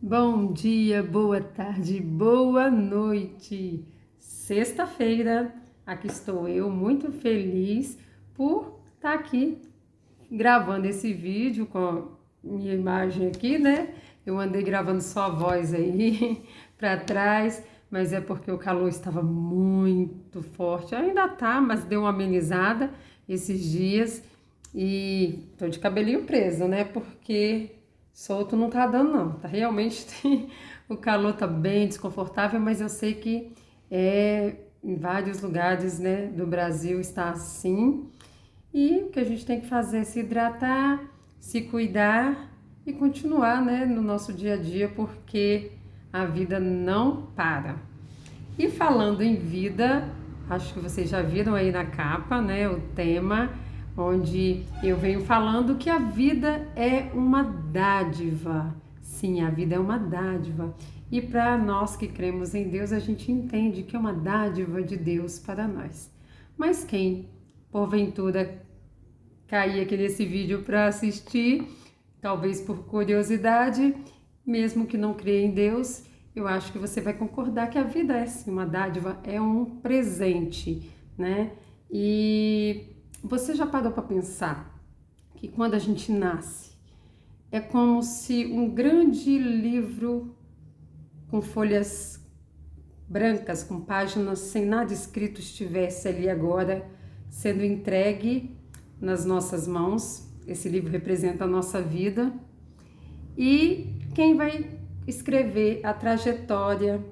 Bom dia, boa tarde, boa noite. Sexta-feira, aqui estou eu, muito feliz por estar aqui gravando esse vídeo com minha imagem aqui, né? Eu andei gravando só a voz aí para trás, mas é porque o calor estava muito forte. Ainda tá, mas deu uma amenizada esses dias e tô de cabelinho preso, né? Porque solto não tá dando não, tá realmente o calor tá bem desconfortável, mas eu sei que em vários lugares, né, do Brasil está assim. E o que a gente tem que fazer é se hidratar, se cuidar e continuar, né, no nosso dia a dia, porque a vida não para. E falando em vida, acho que vocês já viram aí na capa, né, o tema, onde eu venho falando que a vida é uma dádiva. Sim, a vida é uma dádiva. E para nós que cremos em Deus, a gente entende que é uma dádiva de Deus para nós. Mas quem, porventura, cair aqui nesse vídeo para assistir, talvez por curiosidade, mesmo que não creia em Deus, eu acho que você vai concordar que a vida é sim uma dádiva, é um presente, né? E você já parou para pensar que quando a gente nasce, é como se um grande livro com folhas brancas, com páginas sem nada escrito estivesse ali agora sendo entregue nas nossas mãos. Esse livro representa a nossa vida e quem vai escrever a trajetória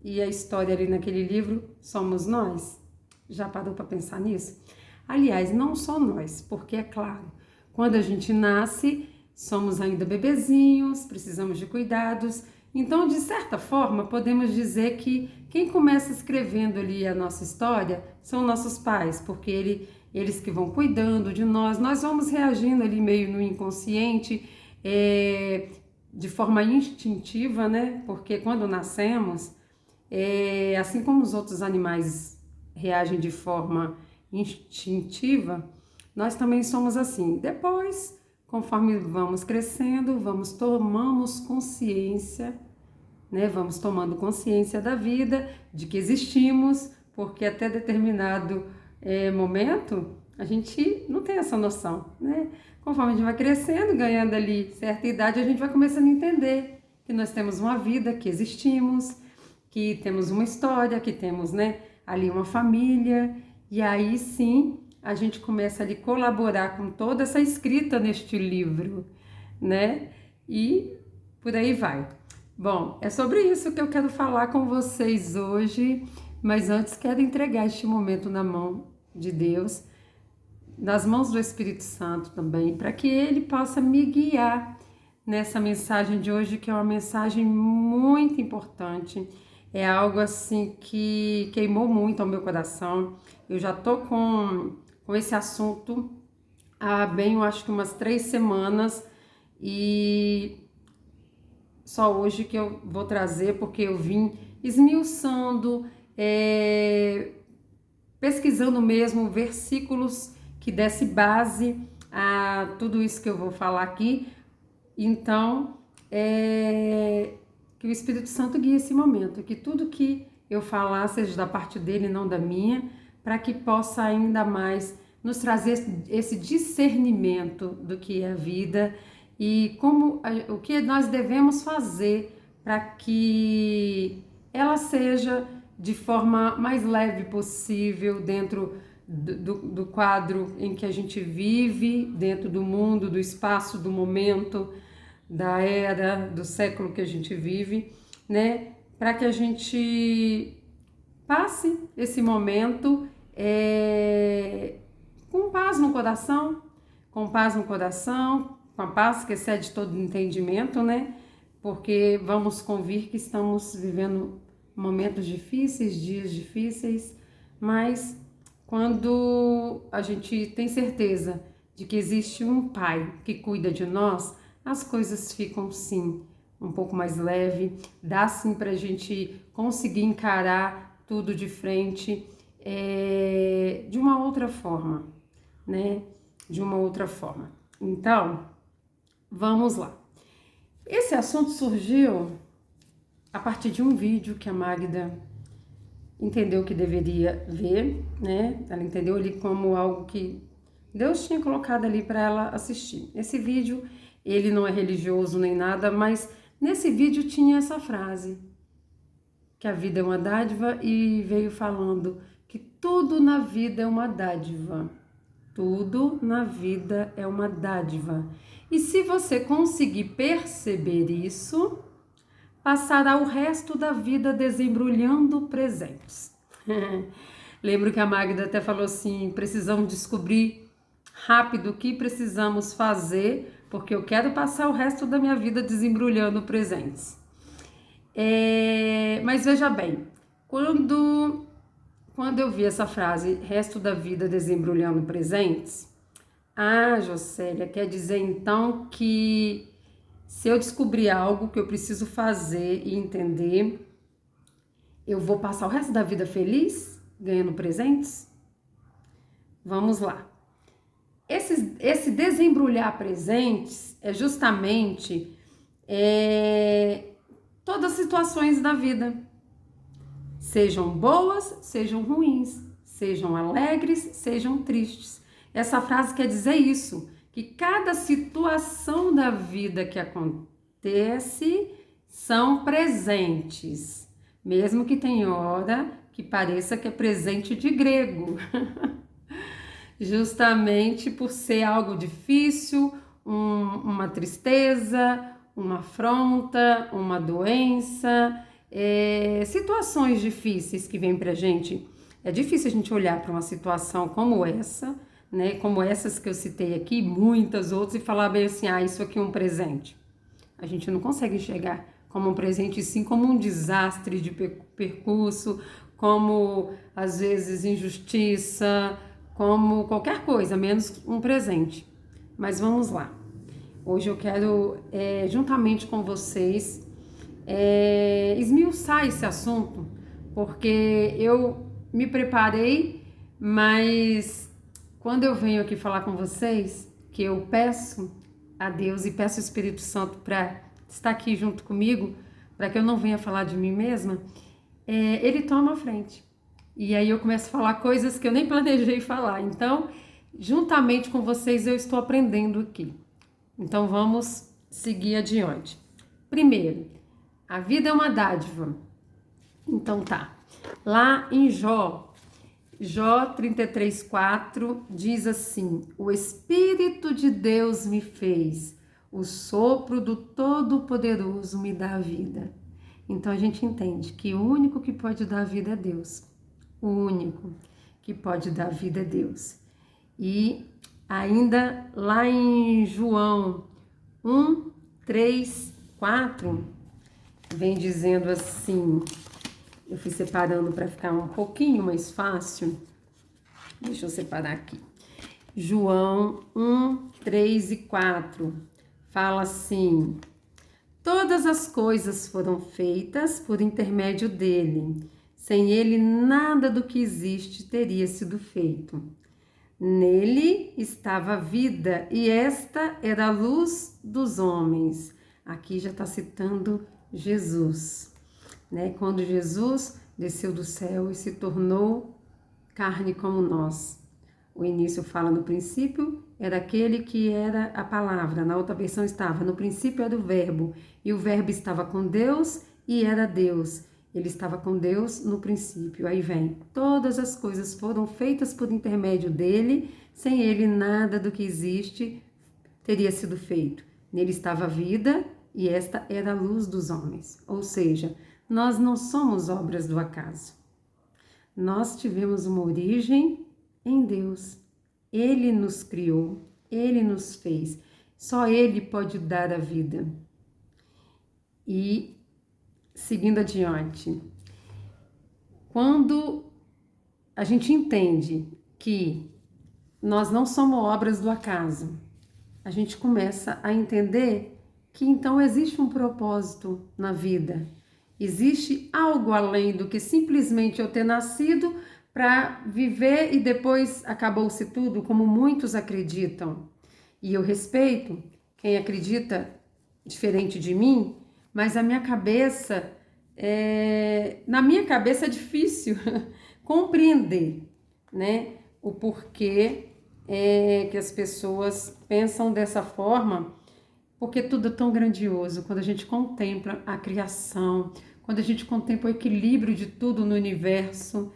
e a história ali naquele livro somos nós. Já parou para pensar nisso? Aliás, não só nós, porque é claro, quando a gente nasce, somos ainda bebezinhos, precisamos de cuidados. Então, de certa forma, podemos dizer que quem começa escrevendo ali a nossa história são nossos pais, porque eles que vão cuidando de nós vamos reagindo ali meio no inconsciente, de forma instintiva, né? Porque quando nascemos, assim como os outros animais reagem de forma instintiva, nós também somos assim. Depois, conforme vamos crescendo, tomamos consciência, né? Vamos tomando consciência da vida, de que existimos, porque até determinado momento a gente não tem essa noção, né? Conforme a gente vai crescendo, ganhando ali certa idade, a gente vai começando a entender que nós temos uma vida, que existimos, que temos uma história, que temos, né, ali uma família, e aí sim a gente começa ali a colaborar com toda essa escrita neste livro, né? E por aí vai. Bom, é sobre isso que eu quero falar com vocês hoje, mas antes quero entregar este momento na mão de Deus, nas mãos do Espírito Santo também, para que Ele possa me guiar nessa mensagem de hoje, que é uma mensagem muito importante. É algo assim que queimou muito ao meu coração. Eu já tô com esse assunto há bem, eu acho que umas 3 semanas, e só hoje que eu vou trazer, porque eu vim esmiuçando, pesquisando mesmo versículos que desse base a tudo isso que eu vou falar aqui. Então, que o Espírito Santo guie esse momento, que tudo que eu falar seja da parte dele, não da minha, para que possa ainda mais nos trazer esse discernimento do que é a vida e o que nós devemos fazer para que ela seja de forma mais leve possível dentro do quadro em que a gente vive, dentro do mundo, do espaço, do momento, da era, do século que a gente vive, né? Para que a gente passe esse momento com paz no coração, com paz no coração, com a paz que excede todo entendimento, né? Porque vamos convir que estamos vivendo momentos difíceis, dias difíceis, mas quando a gente tem certeza de que existe um Pai que cuida de nós, as coisas ficam sim um pouco mais leve, dá sim para a gente conseguir encarar tudo de frente de uma outra forma, né? De uma outra forma. Então, vamos lá. Esse assunto surgiu a partir de um vídeo que a Magda entendeu que deveria ver, né? Ela entendeu ali como algo que Deus tinha colocado ali para ela assistir. Esse vídeo, ele não é religioso nem nada, mas nesse vídeo tinha essa frase, que a vida é uma dádiva, e veio falando que tudo na vida é uma dádiva. Tudo na vida é uma dádiva. E se você conseguir perceber isso, passará o resto da vida desembrulhando presentes. Lembro que a Magda até falou assim, precisamos descobrir rápido o que precisamos fazer, porque eu quero passar o resto da minha vida desembrulhando presentes. Mas veja bem, quando eu vi essa frase, resto da vida desembrulhando presentes, Josélia, quer dizer então que se eu descobrir algo que eu preciso fazer e entender, eu vou passar o resto da vida feliz, ganhando presentes? Vamos lá. Esse desembrulhar presentes é justamente todas as situações da vida. Sejam boas, sejam ruins, sejam alegres, sejam tristes. Essa frase quer dizer isso, que cada situação da vida que acontece são presentes, mesmo que tenha hora que pareça que é presente de grego, justamente por ser algo difícil, uma tristeza, uma afronta, uma doença, situações difíceis que vêm pra gente. É difícil a gente olhar para uma situação como essa, né, como essas que eu citei aqui, muitas outras, e falar bem assim, isso aqui é um presente. A gente não consegue enxergar como um presente, sim como um desastre de percurso, como às vezes injustiça, como qualquer coisa, menos um presente. Mas vamos lá. Hoje eu quero, juntamente com vocês, esmiuçar esse assunto, porque eu me preparei, mas quando eu venho aqui falar com vocês, que eu peço a Deus e peço ao Espírito Santo para estar aqui junto comigo, para que eu não venha falar de mim mesma, ele toma a frente. E aí eu começo a falar coisas que eu nem planejei falar. Então, juntamente com vocês, eu estou aprendendo aqui. Então, vamos seguir adiante. Primeiro, a vida é uma dádiva. Então tá. Lá em Jó 33:4 diz assim: o Espírito de Deus me fez, o sopro do Todo-Poderoso me dá a vida. Então a gente entende que o único que pode dar a vida é Deus. O único que pode dar a vida é Deus. E ainda lá em João 1:3-4 vem dizendo assim, eu fui separando para ficar um pouquinho mais fácil. Deixa eu separar aqui. João 1:3-4 fala assim: todas as coisas foram feitas por intermédio dele. Sem ele, nada do que existe teria sido feito. Nele estava a vida, e esta era a luz dos homens. Aqui já está citando Jesus, né? Quando Jesus desceu do céu e se tornou carne como nós. O início fala no princípio, era aquele que era a palavra. Na outra versão estava, no princípio era o verbo, e o verbo estava com Deus e era Deus. Ele estava com Deus no princípio. Aí vem, todas as coisas foram feitas por intermédio dele, sem ele nada do que existe teria sido feito. Nele estava a vida e esta era a luz dos homens. Ou seja, nós não somos obras do acaso. Nós tivemos uma origem em Deus. Ele nos criou, ele nos fez. Só ele pode dar a vida. E seguindo adiante, quando a gente entende que nós não somos obras do acaso, a gente começa a entender que então existe um propósito na vida. Existe algo além do que simplesmente eu ter nascido para viver e depois acabou-se tudo, como muitos acreditam. E eu respeito quem acredita diferente de mim, mas a minha cabeça na minha cabeça é difícil compreender, né, o porquê que as pessoas pensam dessa forma, porque tudo é tão grandioso quando a gente contempla a criação, quando a gente contempla o equilíbrio de tudo no universo,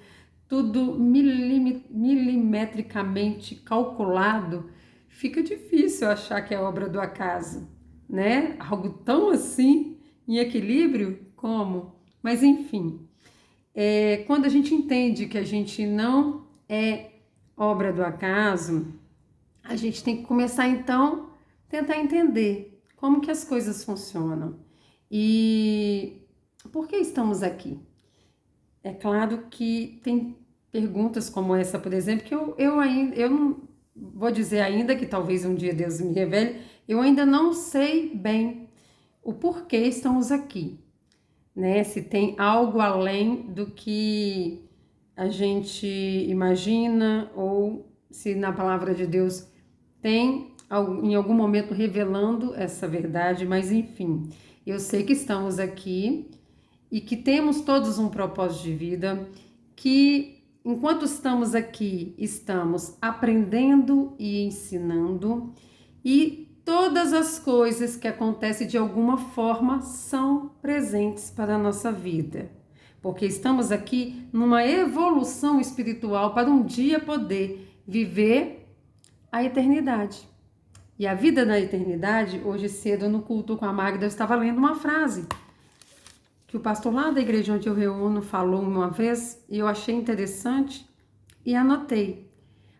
tudo milimetricamente calculado, fica difícil achar que é obra do acaso, né? Algo tão assim, em equilíbrio, como? Mas enfim, quando a gente entende que a gente não é obra do acaso, a gente tem que começar então a tentar entender como que as coisas funcionam e por que estamos aqui. É claro que tem perguntas como essa, por exemplo, que eu não vou dizer ainda, que talvez um dia Deus me revele, eu ainda não sei bem o porquê estamos aqui, né? Se tem algo além do que a gente imagina ou se na palavra de Deus tem em algum momento revelando essa verdade, mas enfim, eu sei que estamos aqui e que temos todos um propósito de vida, que enquanto estamos aqui, estamos aprendendo e ensinando, e todas as coisas que acontecem de alguma forma são presentes para a nossa vida, porque estamos aqui numa evolução espiritual para um dia poder viver a eternidade. E a vida na eternidade, hoje cedo no culto com a Magda, eu estava lendo uma frase que o pastor lá da igreja onde eu reúno falou uma vez e eu achei interessante e anotei.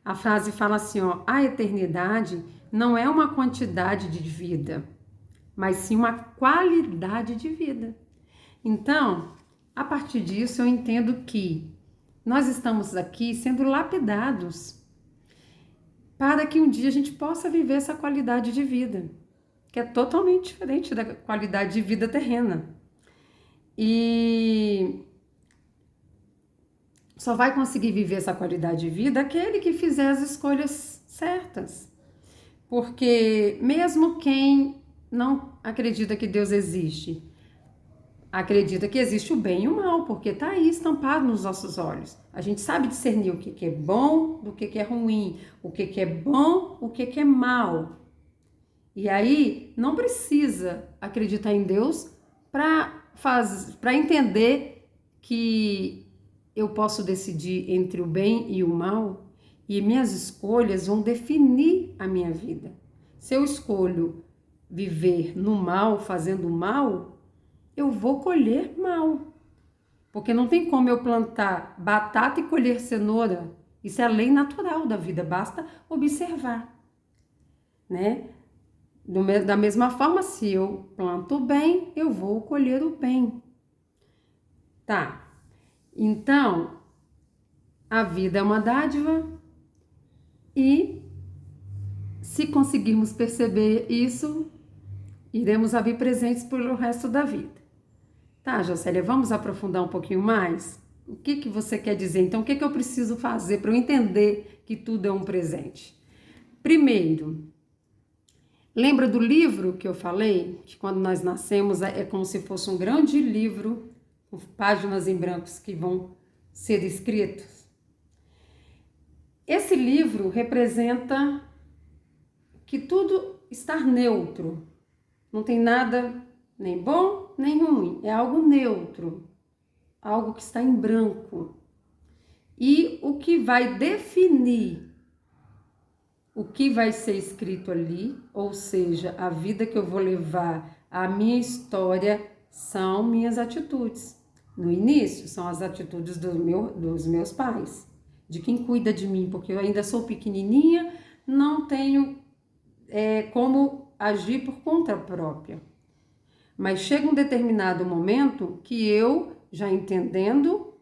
A frase fala assim, ó, a eternidade não é uma quantidade de vida, mas sim uma qualidade de vida. Então, a partir disso eu entendo que nós estamos aqui sendo lapidados para que um dia a gente possa viver essa qualidade de vida, que é totalmente diferente da qualidade de vida terrena. E só vai conseguir viver essa qualidade de vida aquele que fizer as escolhas certas. Porque mesmo quem não acredita que Deus existe, acredita que existe o bem e o mal, porque está aí estampado nos nossos olhos. A gente sabe discernir o que é bom do que é ruim, o que é bom, o que é mal. E aí não precisa acreditar em Deus para entender que eu posso decidir entre o bem e o mal e minhas escolhas vão definir a minha vida. Se eu escolho viver no mal, fazendo mal, eu vou colher mal. Porque não tem como eu plantar batata e colher cenoura. Isso é a lei natural da vida, basta observar, né? Da mesma forma, se eu planto o bem, eu vou colher o bem. Tá, então, a vida é uma dádiva e se conseguirmos perceber isso, iremos haver presentes pelo resto da vida. Tá, Jocélia, vamos aprofundar um pouquinho mais? O que você quer dizer? Então, o que eu preciso fazer para eu entender que tudo é um presente? Primeiro, lembra do livro que eu falei? Que quando nós nascemos é como se fosse um grande livro, com páginas em brancos que vão ser escritos. Esse livro representa que tudo está neutro. Não tem nada nem bom nem ruim. É algo neutro. Algo que está em branco. E o que vai definir o que vai ser escrito ali, ou seja, a vida que eu vou levar, a minha história, são minhas atitudes. No início, são as atitudes dos meus pais, de quem cuida de mim, porque eu ainda sou pequenininha, não tenho como agir por conta própria. Mas chega um determinado momento que eu, já entendendo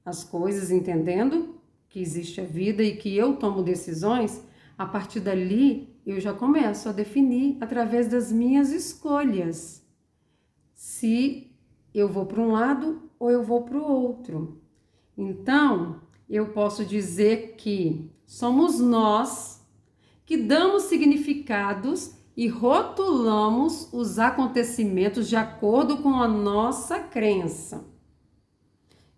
as coisas, entendendo que existe a vida e que eu tomo decisões, a partir dali eu já começo a definir através das minhas escolhas se eu vou para um lado ou eu vou para o outro. Então, eu posso dizer que somos nós que damos significados e rotulamos os acontecimentos de acordo com a nossa crença.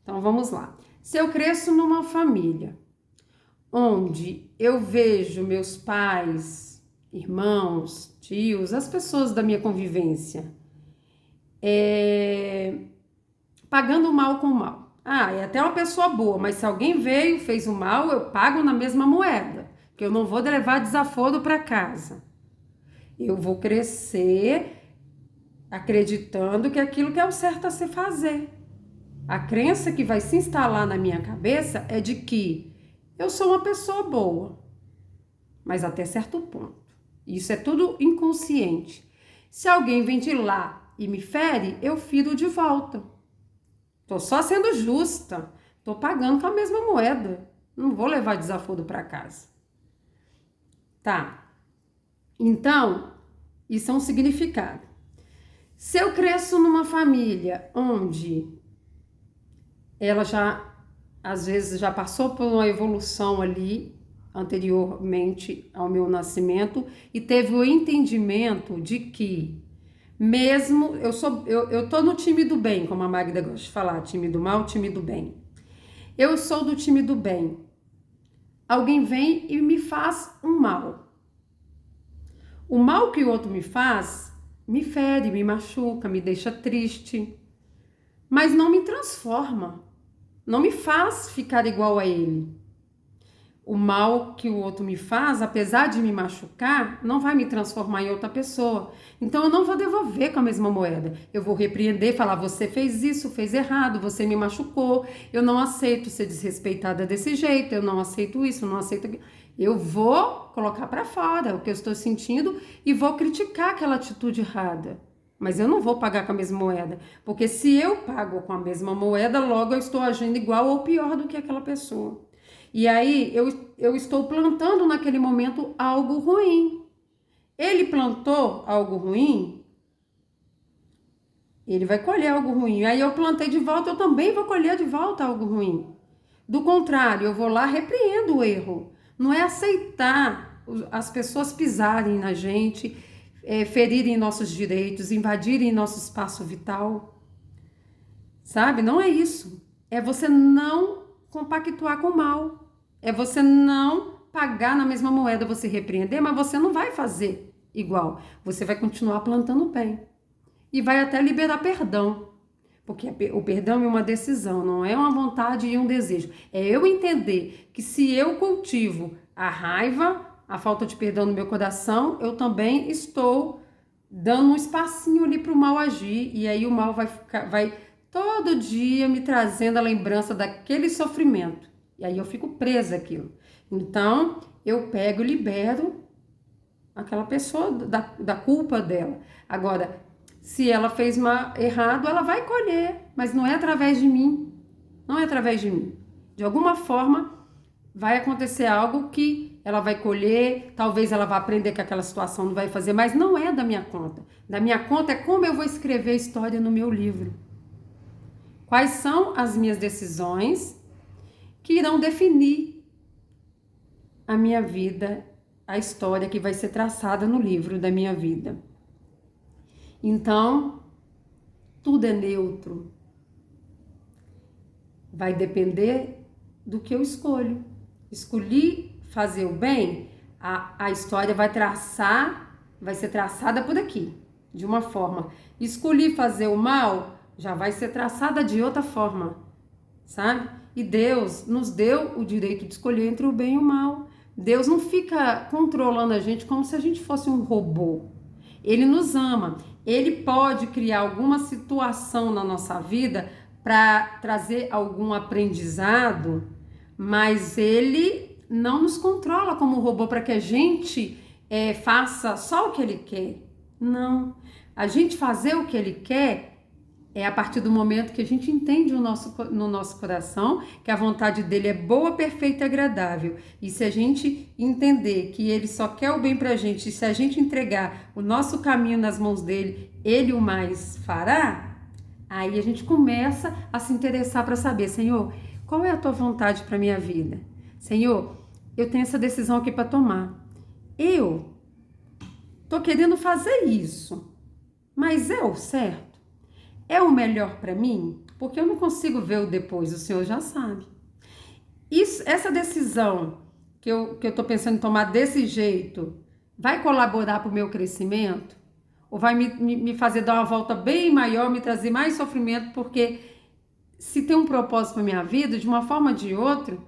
Então vamos lá. Se eu cresço numa família onde eu vejo meus pais, irmãos, tios, as pessoas da minha convivência pagando mal com mal. É até uma pessoa boa, mas se alguém veio, fez o mal, eu pago na mesma moeda, que eu não vou levar desaforo para casa. Eu vou crescer acreditando que aquilo que é o certo a se fazer. A crença que vai se instalar na minha cabeça é de que eu sou uma pessoa boa, mas até certo ponto. Isso é tudo inconsciente. Se alguém vem de lá e me fere, eu firo de volta. Tô só sendo justa, tô pagando com a mesma moeda. Não vou levar desaforo para casa. Tá. Então, isso é um significado. Se eu cresço numa família onde ela já, às vezes, já passou por uma evolução ali, anteriormente ao meu nascimento, e teve o entendimento de que, mesmo, eu tô no time do bem, como a Magda gosta de falar, time do mal, time do bem. Eu sou do time do bem. Alguém vem e me faz um mal. O mal que o outro me faz, me fere, me machuca, me deixa triste, mas não me transforma, não me faz ficar igual a ele. O mal que o outro me faz, apesar de me machucar, não vai me transformar em outra pessoa. Então eu não vou devolver com a mesma moeda. Eu vou repreender, falar, você fez isso, fez errado, você me machucou, eu não aceito ser desrespeitada desse jeito, eu não aceito isso, eu não aceito aquilo. Eu vou colocar para fora o que eu estou sentindo e vou criticar aquela atitude errada. Mas eu não vou pagar com a mesma moeda, porque se eu pago com a mesma moeda, logo eu estou agindo igual ou pior do que aquela pessoa. E aí eu estou plantando naquele momento algo ruim. Ele plantou algo ruim, ele vai colher algo ruim. Aí eu plantei de volta, eu também vou colher de volta algo ruim. Do contrário, eu vou lá, repreendo o erro. Não é aceitar as pessoas pisarem na gente, ferirem nossos direitos, invadirem nosso espaço vital. Sabe? Não é isso. É você não compactuar com o mal. É você não pagar na mesma moeda, você repreender, mas você não vai fazer igual. Você vai continuar plantando bem. E vai até liberar perdão. Porque o perdão é uma decisão, não é uma vontade e um desejo. É eu entender que se eu cultivo a raiva, a falta de perdão no meu coração, eu também estou dando um espacinho ali para o mal agir. E aí o mal vai todo dia me trazendo a lembrança daquele sofrimento. E aí eu fico presa àquilo. Então, eu pego e libero aquela pessoa da culpa dela. Agora, se ela fez errado, ela vai colher, mas não é através de mim. Não é através de mim. De alguma forma, vai acontecer algo que ela vai colher, talvez ela vá aprender que aquela situação não vai fazer, mas não é da minha conta. Da minha conta é como eu vou escrever a história no meu livro. Quais são as minhas decisões que irão definir a minha vida, a história que vai ser traçada no livro da minha vida. Então, tudo é neutro. Vai depender do que eu escolho. Escolhi fazer o bem, a história vai ser traçada por aqui, de uma forma. Escolhi fazer o mal, já vai ser traçada de outra forma, sabe? E Deus nos deu o direito de escolher entre o bem e o mal. Deus não fica controlando a gente como se a gente fosse um robô. Ele nos ama. Ele pode criar alguma situação na nossa vida para trazer algum aprendizado, mas ele não nos controla como robô para que a gente faça só o que ele quer. Não. A gente fazer o que ele quer é a partir do momento que a gente entende no nosso coração que a vontade dele é boa, perfeita e agradável. E se a gente entender que ele só quer o bem pra gente, e se a gente entregar o nosso caminho nas mãos dele, ele o mais fará, aí a gente começa a se interessar para saber, Senhor, qual é a tua vontade para minha vida? Senhor, eu tenho essa decisão aqui para tomar. Eu tô querendo fazer isso, mas é o certo? É o melhor para mim? Porque eu não consigo ver o depois, o Senhor já sabe. Essa decisão que eu tô pensando em tomar desse jeito, vai colaborar para o meu crescimento? Ou vai me fazer dar uma volta bem maior, me trazer mais sofrimento? Porque se tem um propósito para minha vida, de uma forma ou de outra,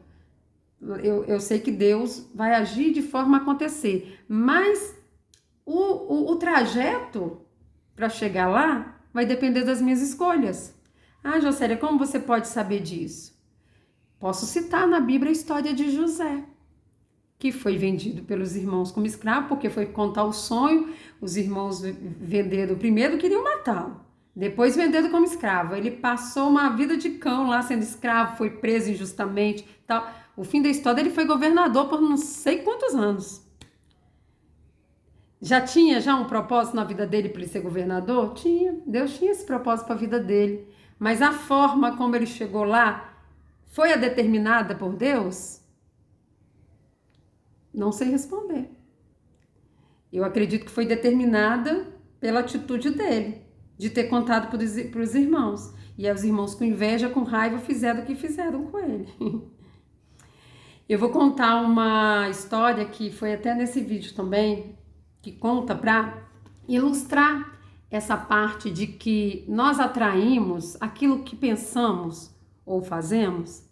eu sei que Deus vai agir de forma a acontecer. Mas o trajeto para chegar lá vai depender das minhas escolhas. Ah, Jocélia, como você pode saber disso? Posso citar na Bíblia a história de José, que foi vendido pelos irmãos como escravo, porque foi contar o sonho, os irmãos venderam, primeiro queriam matá-lo, depois venderam como escravo. Ele passou uma vida de cão lá sendo escravo, foi preso injustamente, tal. O fim da história, ele foi governador por não sei quantos anos. Já tinha um propósito na vida dele para ele ser governador? Tinha, Deus tinha esse propósito para a vida dele, mas a forma como ele chegou lá foi a determinada por Deus? Não sei responder. Eu acredito que foi determinada pela atitude dele, de ter contado para os irmãos. E aí os irmãos com inveja, com raiva, fizeram o que fizeram com ele. Eu vou contar uma história que foi até nesse vídeo também, que conta para ilustrar essa parte de que nós atraímos aquilo que pensamos ou fazemos.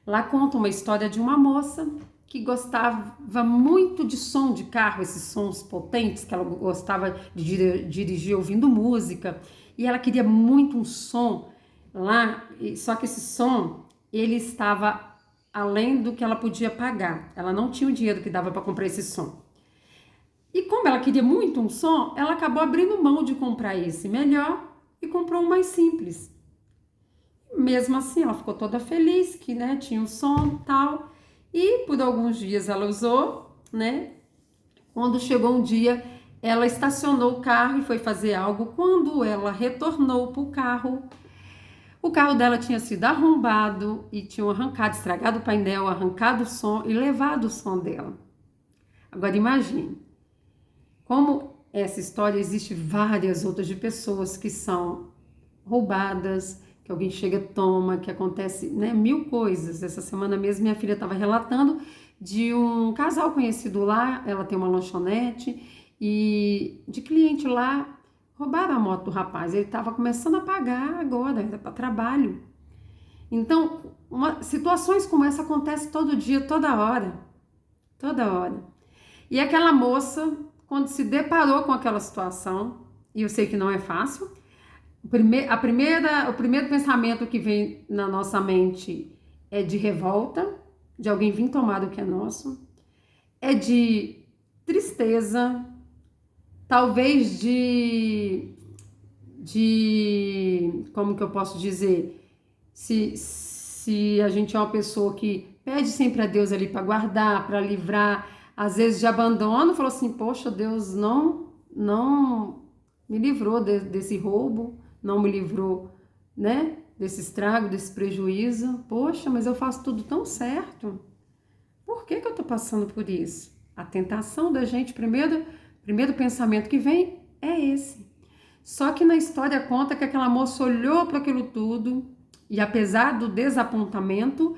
Lá conta uma história de uma moça que gostava muito de som de carro, esses sons potentes, que ela gostava de dirigir ouvindo música, e ela queria muito um som lá, só que esse som, ele estava além do que ela podia pagar, ela não tinha o dinheiro que dava para comprar esse som. E como ela queria muito um som, ela acabou abrindo mão de comprar esse melhor e comprou um mais simples. Mesmo assim, ela ficou toda feliz que, né, tinha um som e tal. E por alguns dias ela usou, né? Quando chegou um dia, ela estacionou o carro e foi fazer algo. Quando ela retornou para o carro dela tinha sido arrombado e tinham arrancado, estragado o painel, arrancado o som e levado o som dela. Agora imagine, como essa história existe várias outras de pessoas que são roubadas, que alguém chega, toma, que acontece, né, mil coisas. Essa semana mesmo minha filha estava relatando de um casal conhecido lá, ela tem uma lanchonete, e de cliente lá, roubaram a moto do rapaz, ele estava começando a pagar agora, era para trabalho. Então, situações como essa acontecem todo dia, toda hora. E aquela moça, quando se deparou com aquela situação, e eu sei que não é fácil, o primeiro pensamento que vem na nossa mente é de revolta, de alguém vir tomar o que é nosso, é de tristeza, talvez de como que eu posso dizer, se a gente é uma pessoa que pede sempre a Deus ali para guardar, para livrar, às vezes de abandono, falou assim, poxa, Deus não me livrou desse roubo, não me livrou, né, desse estrago, desse prejuízo. Poxa, mas eu faço tudo tão certo. Por que eu tô passando por isso? A tentação da gente, primeiro pensamento que vem é esse. Só que na história conta que aquela moça olhou para aquilo tudo e, apesar do desapontamento,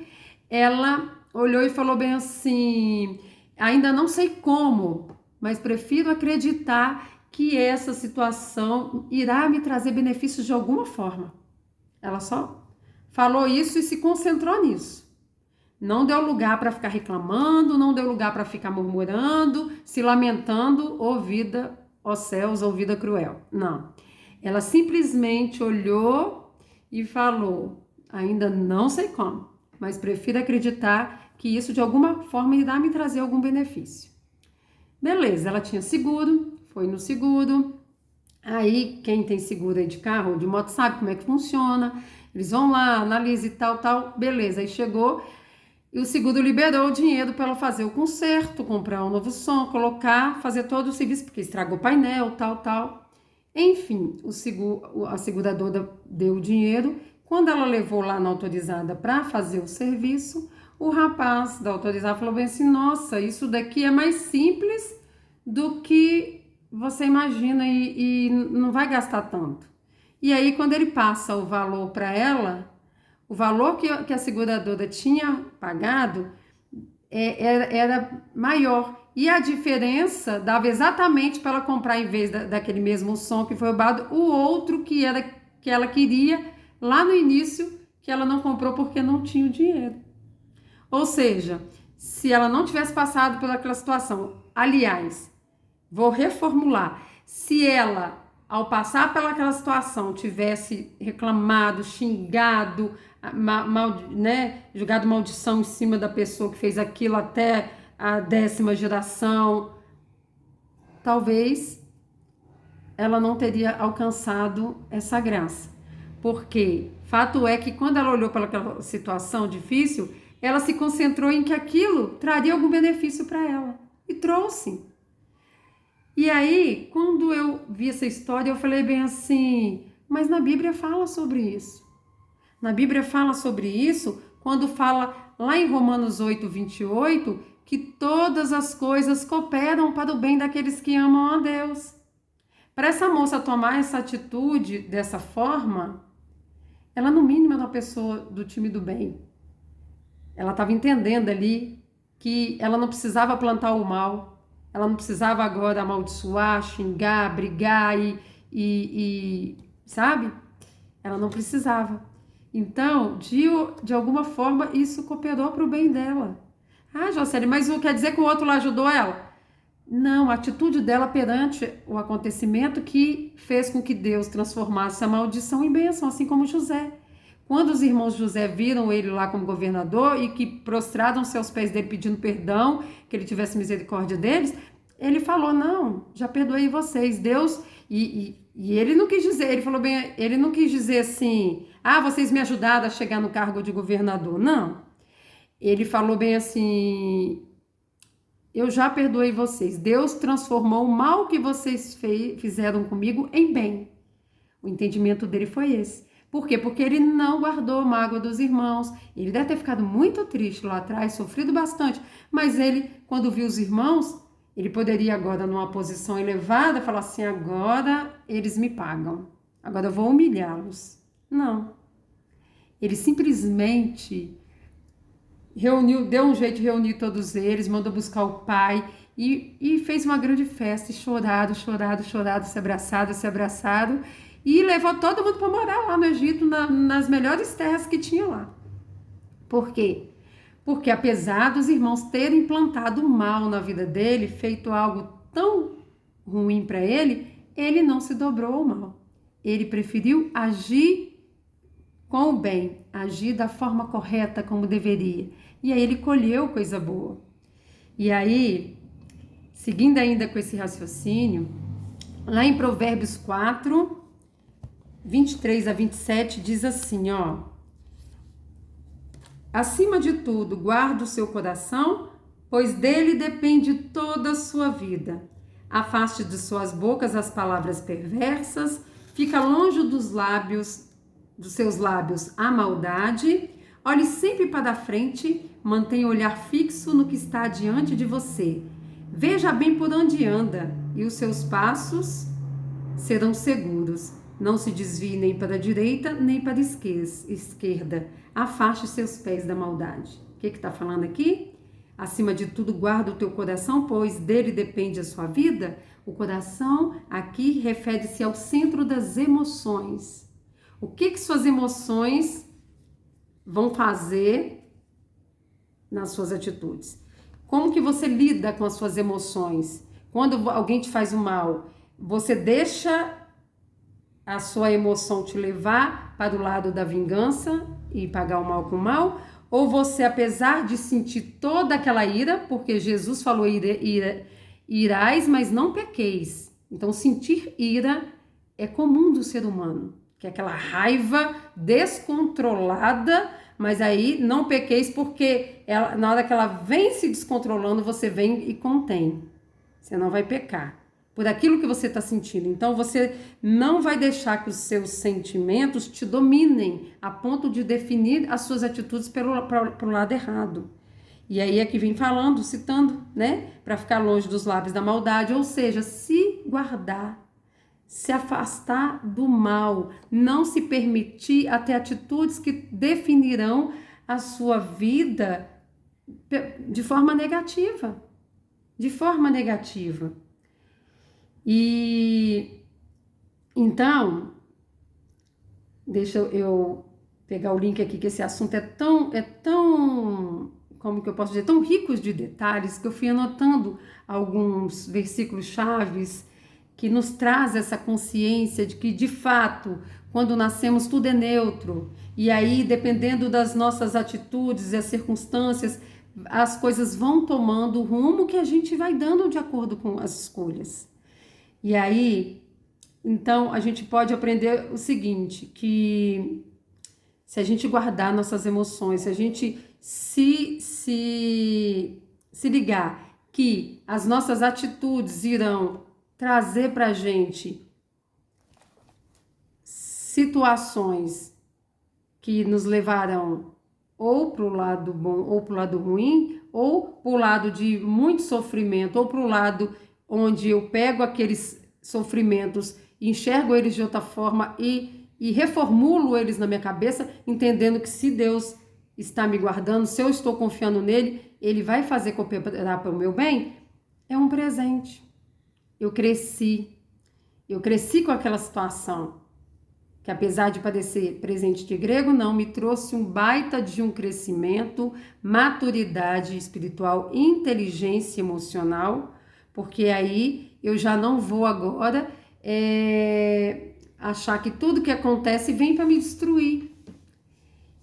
ela olhou e falou bem assim, ainda não sei como, mas prefiro acreditar que essa situação irá me trazer benefícios de alguma forma. Ela só falou isso e se concentrou nisso. Não deu lugar para ficar reclamando, não deu lugar para ficar murmurando, se lamentando, ó vida, ó céus, ó vida cruel. Não. Ela simplesmente olhou e falou, ainda não sei como, mas prefiro acreditar que isso de alguma forma irá me trazer algum benefício. Beleza, ela tinha seguro, foi no seguro. Aí, quem tem seguro aí de carro ou de moto sabe como é que funciona. Eles vão lá, analisam e tal. Beleza, aí chegou e o seguro liberou o dinheiro para ela fazer o conserto, comprar um novo som, colocar, fazer todo o serviço, porque estragou o painel, tal. Enfim, a seguradora deu o dinheiro. Quando ela levou lá na autorizada para fazer o serviço, o rapaz da autorizada falou bem assim, nossa, isso daqui é mais simples do que você imagina e não vai gastar tanto. E aí, quando ele passa o valor para ela, o valor que a seguradora tinha pagado era maior. E a diferença dava exatamente para ela comprar, em vez daquele mesmo som que foi roubado, o outro que ela queria lá no início, que ela não comprou porque não tinha o dinheiro. Ou seja, se ela não tivesse passado por aquela situação, aliás, vou reformular, se ela, ao passar pelaquela situação, tivesse reclamado, xingado, jogado maldição em cima da pessoa que fez aquilo até a 10ª geração, talvez ela não teria alcançado essa graça. Porque fato é que quando ela olhou para aquela situação difícil, ela se concentrou em que aquilo traria algum benefício para ela. E trouxe. E aí, quando eu vi essa história, eu falei bem assim, mas na Bíblia fala sobre isso. Na Bíblia fala sobre isso quando fala lá em Romanos 8:28, que todas as coisas cooperam para o bem daqueles que amam a Deus. Para essa moça tomar essa atitude dessa forma, ela no mínimo é uma pessoa do time do bem. Ela estava entendendo ali que ela não precisava plantar o mal, ela não precisava agora amaldiçoar, xingar, brigar sabe? Ela não precisava. Então, de alguma forma, isso cooperou para o bem dela. Ah, Jocely, mas quer dizer que o outro lá ajudou ela? Não, a atitude dela perante o acontecimento que fez com que Deus transformasse a maldição em bênção, assim como José. Quando os irmãos de José viram ele lá como governador e que prostraram-se aos pés dele pedindo perdão, que ele tivesse misericórdia deles, ele falou, não, já perdoei vocês, Deus, e ele não quis dizer, ele falou bem, ele não quis dizer assim, ah, vocês me ajudaram a chegar no cargo de governador, não. Ele falou bem assim, eu já perdoei vocês, Deus transformou o mal que vocês fizeram comigo em bem. O entendimento dele foi esse. Por quê? Porque ele não guardou mágoa dos irmãos. Ele deve ter ficado muito triste lá atrás, sofrido bastante. Mas ele, quando viu os irmãos, ele poderia agora, numa posição elevada, falar assim, agora eles me pagam. Agora eu vou humilhá-los. Não. Ele simplesmente deu um jeito de reunir todos eles, mandou buscar o pai e fez uma grande festa, e chorado, se abraçado, e levou todo mundo para morar lá no Egito, nas melhores terras que tinha lá. Por quê? Porque apesar dos irmãos terem plantado mal na vida dele, feito algo tão ruim para ele, ele não se dobrou ao mal. Ele preferiu agir com o bem, agir da forma correta como deveria. E aí ele colheu coisa boa. E aí, seguindo ainda com esse raciocínio, lá em Provérbios 4, 23-27, diz assim, ó. Acima de tudo, guarda o seu coração, pois dele depende toda a sua vida. Afaste de suas bocas as palavras perversas, fica longe dos seus lábios a maldade. Olhe sempre para a frente, mantenha o olhar fixo no que está diante de você. Veja bem por onde anda, e os seus passos serão seguros. Não se desvie nem para a direita, nem para a esquerda. Afaste seus pés da maldade. O que está falando aqui? Acima de tudo, guarda o teu coração, pois dele depende a sua vida. O coração aqui refere-se ao centro das emoções. O que suas emoções vão fazer nas suas atitudes? Como que você lida com as suas emoções? Quando alguém te faz o mal, você deixa a sua emoção te levar para o lado da vingança e pagar o mal com o mal? Ou você, apesar de sentir toda aquela ira, porque Jesus falou irais, mas não pequeis. Então, sentir ira é comum do ser humano, que é aquela raiva descontrolada, mas aí não pequeis porque na hora que ela vem se descontrolando, você vem e contém. Você não vai pecar por aquilo que você está sentindo. Então, você não vai deixar que os seus sentimentos te dominem a ponto de definir as suas atitudes pelo lado errado. E aí é que vem falando, citando, né? Para ficar longe dos lábios da maldade, ou seja, se guardar, se afastar do mal, não se permitir a ter atitudes que definirão a sua vida de forma negativa, E então, deixa eu pegar o link aqui, que esse assunto é tão, como que eu posso dizer, tão rico de detalhes, que eu fui anotando alguns versículos chaves que nos traz essa consciência de que, de fato, quando nascemos tudo é neutro, e aí, dependendo das nossas atitudes e as circunstâncias, as coisas vão tomando o rumo que a gente vai dando de acordo com as escolhas. E aí, então, a gente pode aprender o seguinte, que se a gente guardar nossas emoções, se a gente se ligar que as nossas atitudes irão trazer para a gente situações que nos levarão ou para o lado bom ou para o lado ruim, ou para o lado de muito sofrimento, ou para o lado onde eu pego aqueles sofrimentos, enxergo eles de outra forma e reformulo eles na minha cabeça, entendendo que se Deus está me guardando, se eu estou confiando nele, ele vai fazer cooperar para o meu bem, é um presente. Eu cresci com aquela situação, que apesar de parecer presente de grego, não, me trouxe um baita de um crescimento, maturidade espiritual, inteligência emocional, porque aí eu já não vou agora achar que tudo que acontece vem para me destruir.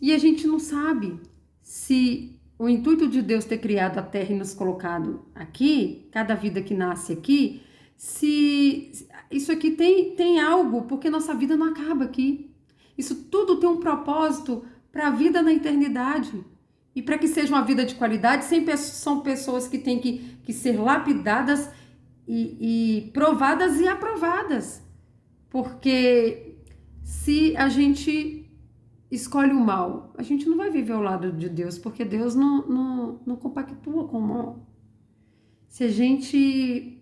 E a gente não sabe se o intuito de Deus ter criado a Terra e nos colocado aqui, cada vida que nasce aqui, se isso aqui tem algo, porque nossa vida não acaba aqui. Isso tudo tem um propósito para a vida na eternidade. E para que seja uma vida de qualidade, sempre são pessoas que têm que ser lapidadas e provadas e aprovadas. Porque se a gente escolhe o mal, a gente não vai viver ao lado de Deus, porque Deus não compactua com o mal. Se a gente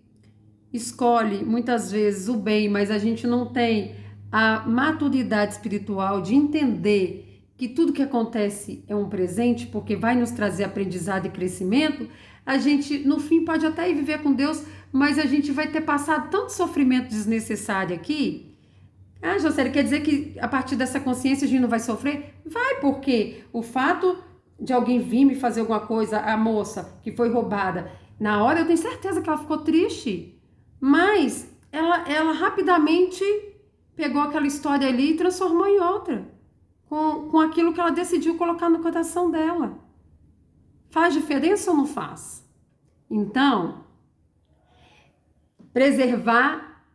escolhe muitas vezes o bem, mas a gente não tem a maturidade espiritual de entender que tudo que acontece é um presente, porque vai nos trazer aprendizado e crescimento, a gente no fim pode até ir viver com Deus, mas a gente vai ter passado tanto sofrimento desnecessário aqui. Ah, Jocely, quer dizer que a partir dessa consciência a gente não vai sofrer? Vai, porque o fato de alguém vir me fazer alguma coisa, a moça que foi roubada, na hora eu tenho certeza que ela ficou triste. Mas ela rapidamente pegou aquela história ali e transformou em outra, com aquilo que ela decidiu colocar no coração dela. Faz diferença ou não faz? Então, preservar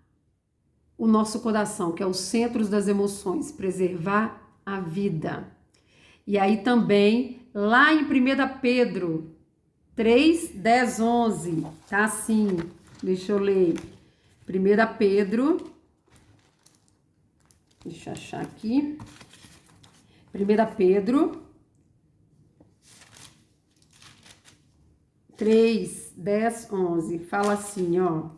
o nosso coração, que é o centro das emoções, preservar a vida. E aí também, lá em 1 Pedro 3, 10, 11, tá assim... Deixa eu ler. 1 Pedro. Deixa eu achar aqui. 1 Pedro 3, 10, 11. Fala assim, ó.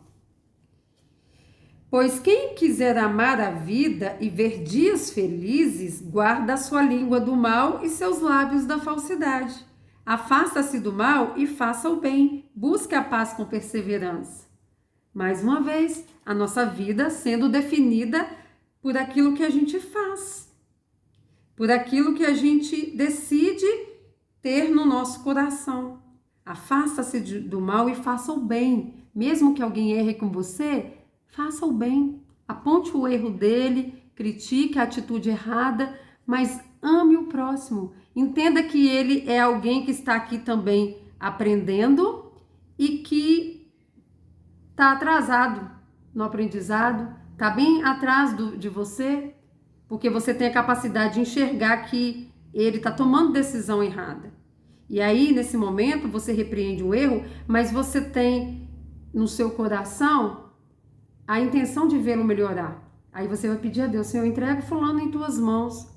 Pois quem quiser amar a vida e ver dias felizes, guarda a sua língua do mal e seus lábios da falsidade. Afasta-se do mal e faça o bem. Busque a paz com perseverança. Mais uma vez, a nossa vida sendo definida por aquilo que a gente faz, por aquilo que a gente decide ter no nosso coração. Afasta-se do mal e faça o bem. Mesmo que alguém erre com você, faça o bem. Aponte o erro dele, critique a atitude errada, mas ame o próximo. Entenda que ele é alguém que está aqui também aprendendo e que está atrasado no aprendizado, está bem atrás de você, porque você tem a capacidade de enxergar que ele está tomando decisão errada. E aí, nesse momento, você repreende o erro, mas você tem no seu coração a intenção de vê-lo melhorar. Aí você vai pedir a Deus: Senhor, entrega fulano em tuas mãos,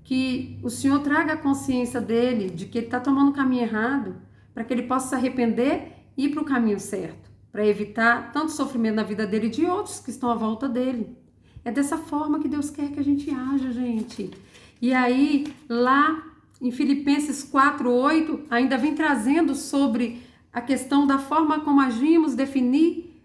que o Senhor traga a consciência dele de que ele está tomando o caminho errado, para que ele possa se arrepender e ir para o caminho certo, para evitar tanto sofrimento na vida dele e de outros que estão à volta dele. É dessa forma que Deus quer que a gente haja, gente. E aí, lá em Filipenses 4:8, ainda vem trazendo sobre a questão da forma como agimos, definir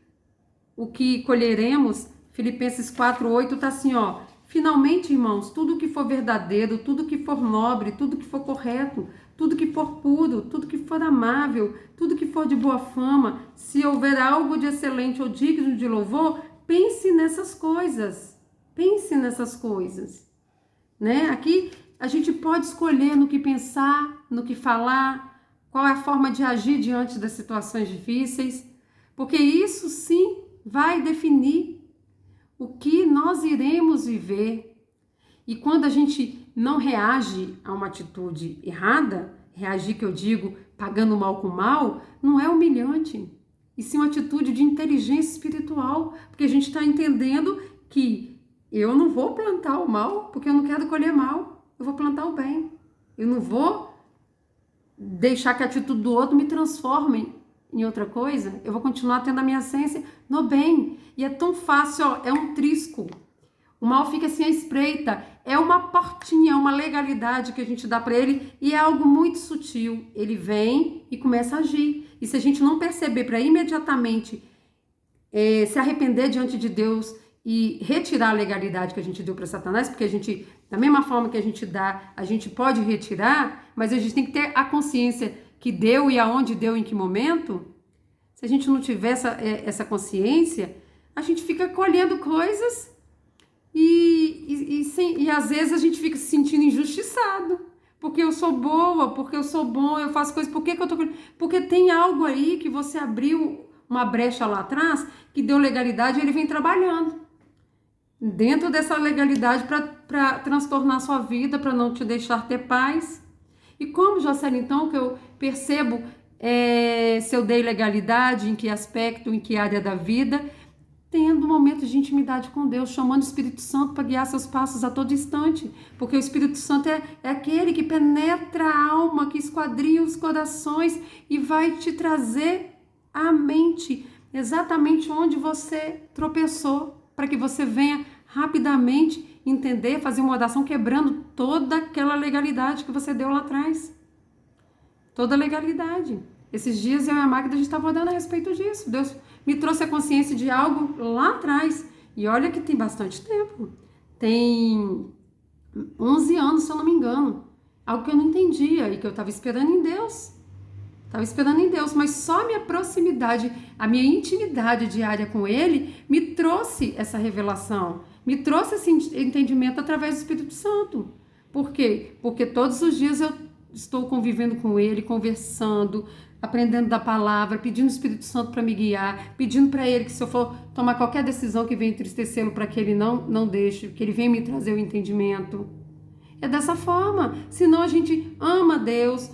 o que colheremos. Filipenses 4:8 tá assim, ó: finalmente, irmãos, tudo que for verdadeiro, tudo que for nobre, tudo que for correto, tudo que for puro, tudo que for amável, tudo que for de boa fama, se houver algo de excelente ou digno de louvor, pense nessas coisas. Pense nessas coisas, né? Aqui a gente pode escolher no que pensar, no que falar, qual é a forma de agir diante das situações difíceis, porque isso sim vai definir o que nós iremos viver. E quando a gente não reage a uma atitude errada, reagir que eu digo pagando mal com mal, não é humilhante, e sim uma atitude de inteligência espiritual, porque a gente está entendendo que eu não vou plantar o mal porque eu não quero colher mal, eu vou plantar o bem. Eu não vou deixar que a atitude do outro me transforme em outra coisa, eu vou continuar tendo a minha essência no bem. E é tão fácil, ó, é um trisco. O mal fica assim à espreita, é uma portinha, é uma legalidade que a gente dá para ele e é algo muito sutil. Ele vem e começa a agir. E se a gente não perceber para imediatamente se arrepender diante de Deus e retirar a legalidade que a gente deu para Satanás, porque a gente, da mesma forma que a gente dá, a gente pode retirar, mas a gente tem que ter a consciência que deu e aonde deu, em que momento. Se a gente não tiver essa consciência, a gente fica colhendo coisas e às vezes a gente fica se sentindo injustiçado. Porque eu sou boa, porque eu sou bom, eu faço coisas, por que eu tô colhendo? Porque tem algo aí que você abriu uma brecha lá atrás, que deu legalidade e ele vem trabalhando dentro dessa legalidade para transtornar a sua vida, para não te deixar ter paz. E como, Jocelyn, então, que eu percebo se eu dei legalidade, em que aspecto, em que área da vida, tendo momentos de intimidade com Deus, chamando o Espírito Santo para guiar seus passos a todo instante, porque o Espírito Santo é aquele que penetra a alma, que esquadrinha os corações e vai te trazer à mente exatamente onde você tropeçou, para que você venha rapidamente entender, fazer uma oração quebrando toda aquela legalidade que você deu lá atrás. Toda a legalidade. Esses dias eu e a Magda, a gente estava orando a respeito disso. Deus me trouxe a consciência de algo lá atrás. E olha que tem bastante tempo. Tem 11 anos, se eu não me engano. Algo que eu não entendia e que eu estava esperando em Deus. Estava esperando em Deus, mas só a minha proximidade, a minha intimidade diária com Ele me trouxe essa revelação. Me trouxe esse entendimento através do Espírito Santo. Por quê? Porque todos os dias eu estou convivendo com Ele, conversando, aprendendo da palavra, pedindo o Espírito Santo para me guiar, pedindo para Ele que se eu for tomar qualquer decisão que venha entristecê-lo, para que Ele não deixe, que Ele venha me trazer o entendimento. É dessa forma. Senão a gente ama Deus,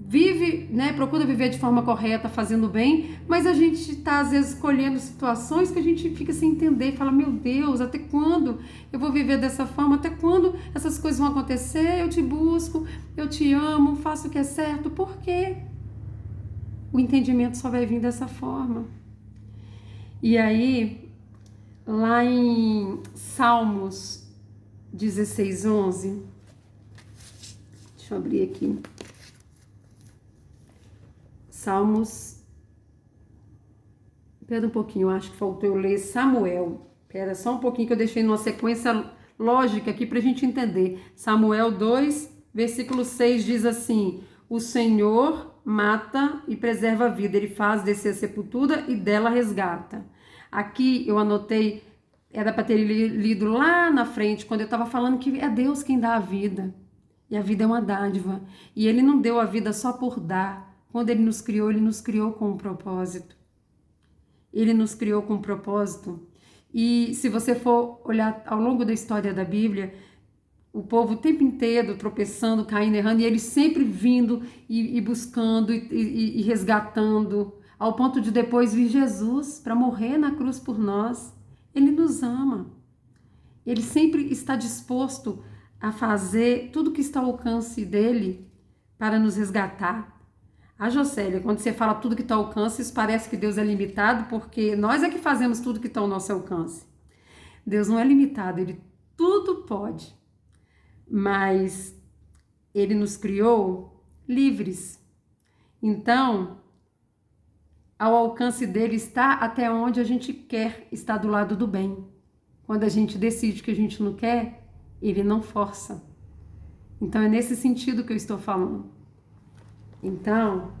vive, né, procura viver de forma correta, fazendo bem, mas a gente está às vezes escolhendo situações que a gente fica sem entender e fala, meu Deus, até quando eu vou viver dessa forma? Até quando essas coisas vão acontecer? Eu te busco, eu te amo, faço o que é certo. Por quê? O entendimento só vai vir dessa forma. E aí, lá em Salmos 16:11, deixa eu abrir aqui. Salmos, pera um pouquinho, eu acho que faltou eu ler Samuel. Pera só um pouquinho que eu deixei numa sequência lógica aqui para a gente entender. Samuel 2, versículo 6 diz assim: o Senhor mata e preserva a vida, Ele faz descer a sepultura e dela resgata. Aqui eu anotei, era para ter lido lá na frente, quando eu estava falando que é Deus quem dá a vida. E a vida é uma dádiva. E Ele não deu a vida só por dar. Quando Ele nos criou com um propósito. Ele nos criou com um propósito. E se você for olhar ao longo da história da Bíblia, o povo o tempo inteiro tropeçando, caindo, errando, e Ele sempre vindo e buscando e resgatando, ao ponto de depois vir Jesus para morrer na cruz por nós. Ele nos ama. Ele sempre está disposto a fazer tudo que está ao alcance dEle para nos resgatar. Ah, Jocélia, quando você fala tudo que está ao alcance, isso parece que Deus é limitado, porque nós é que fazemos tudo que está ao nosso alcance. Deus não é limitado, Ele tudo pode, mas Ele nos criou livres. Então, ao alcance dele está até onde a gente quer estar do lado do bem. Quando a gente decide que a gente não quer, Ele não força. Então, é nesse sentido que eu estou falando. Então,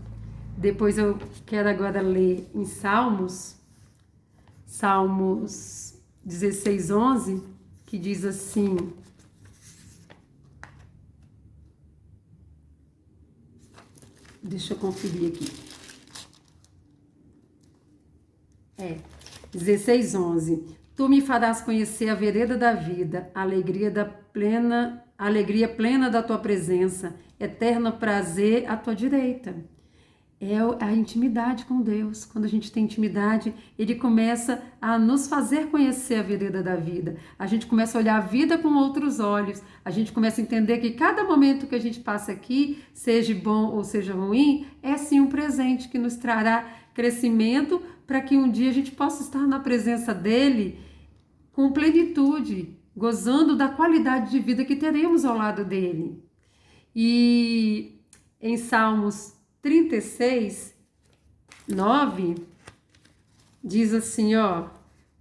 depois eu quero agora ler em Salmos 16:11, que diz assim: deixa eu conferir aqui. 16:11. Tu me farás conhecer a vereda da vida, a alegria plena da tua presença, eterno prazer à tua direita. É a intimidade com Deus. Quando a gente tem intimidade, Ele começa a nos fazer conhecer a vereda da vida. A gente começa a olhar a vida com outros olhos. A gente começa a entender que cada momento que a gente passa aqui, seja bom ou seja ruim, é sim um presente que nos trará crescimento para que um dia a gente possa estar na presença dEle com plenitude, gozando da qualidade de vida que teremos ao lado dEle. E em Salmos 36:9, diz assim, ó: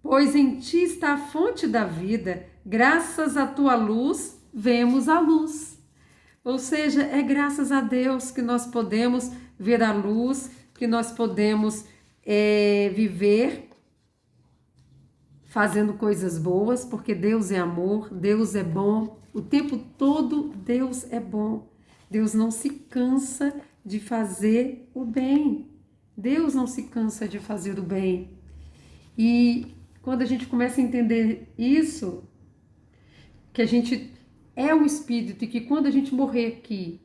pois em ti está a fonte da vida, graças à tua luz vemos a luz. Ou seja, é graças a Deus que nós podemos ver a luz, que nós podemos viver fazendo coisas boas, porque Deus é amor, Deus é bom, o tempo todo Deus é bom. Deus não se cansa de fazer o bem. Deus não se cansa de fazer o bem. E quando a gente começa a entender isso, que a gente é um espírito e que quando a gente morrer aqui,